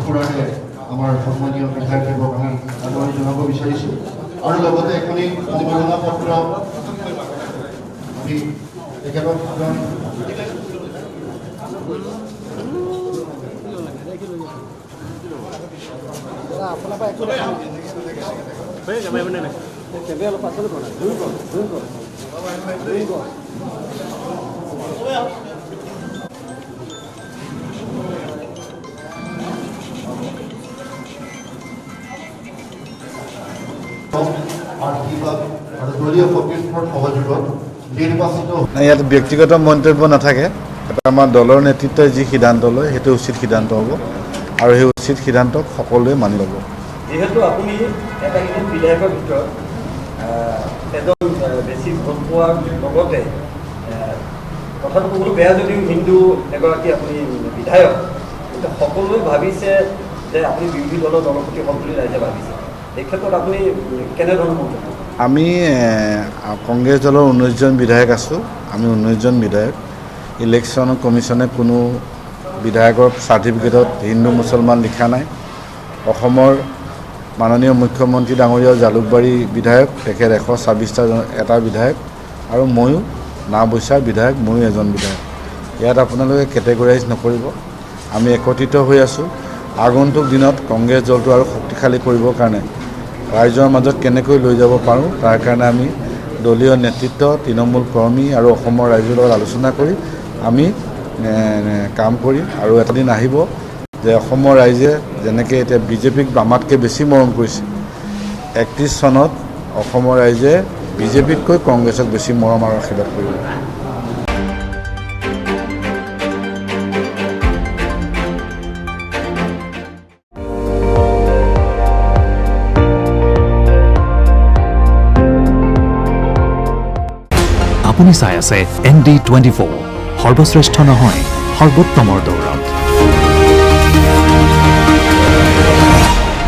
ফুৰাৰে আমাৰ সন্মানীয় বিধায়কদেৱক আমি আদৰণি জনাব বিচাৰিছোঁ আৰু লগতে এখনি অনুমোদনা পত্ৰ আমি তেখেতক দলীয় কৰ্তৃপক্ষৰ সহযোগত নিৰ্বাচিত ইয়াত ব্যক্তিগত মন্তব্য নাথাকে আমাৰ দলৰ নেতৃত্বই যি সিদ্ধান্ত লয় সেইটো উচিত সিদ্ধান্ত হ'ব আৰু সেই উচিত সিদ্ধান্তক সকলোৱে মানি ল'ব যেহেতু আপুনি এটা বিধায়কৰ ভিতৰত এজন বেছি ভোট পোৱাৰ লগতে কথাটো বহুত বেয়া যদিও হিন্দু এগৰাকী আপুনি বিধায়ক কিন্তু সকলোৱে ভাবিছে যে আপুনি বিৰোধী দলৰ দলপতি হওক বুলি ৰাইজে ভাবিছে এই ক্ষেত্ৰত আপুনি কেনেধৰণৰ মন্তব্য আমি কংগ্ৰেছ দলৰ 19জন বিধায়ক আছোঁ আমি 19জন বিধায়ক ইলেকশ্যন কমিশ্যনে কোনো বিধায়কৰ চাৰ্টিফিকেটত হিন্দু মুছলমান লিখা নাই অসমৰ মাননীয় মুখ্যমন্ত্ৰী ডাঙৰীয়া জালুকবাৰী বিধায়ক তেখেত 126টা এটা বিধায়ক আৰু ময়ো নাওবৈচাৰ বিধায়ক ময়ো এজন বিধায়ক ইয়াত আপোনালোকে কেটেগৰাইজ নকৰিব আমি একত্ৰিত হৈ আছোঁ আগন্তুক দিনত কংগ্ৰেছ দলটো আৰু শক্তিশালী কৰিবৰ কাৰণে ৰাইজৰ মাজত কেনেকৈ লৈ যাব পাৰোঁ তাৰ কাৰণে আমি দলীয় নেতৃত্ব তৃণমূল কৰ্মী আৰু অসমৰ ৰাইজৰ লগত আলোচনা কৰি আমি কাম কৰিম আৰু এটা দিন আহিব যে অসমৰ ৰাইজে যেনেকৈ এতিয়া বিজেপিক আমাতকৈ বেছি মৰম কৰিছে 31 চনত অসমৰ ৰাইজে বিজেপিতকৈ কংগ্ৰেছক বেছি মৰম আৰু আশীৰ্বাদ কৰিব আপুনি চাই আছে ND24 সৰ্বশ্ৰেষ্ঠ নহয় সৰ্বোত্তমৰ দৌৰত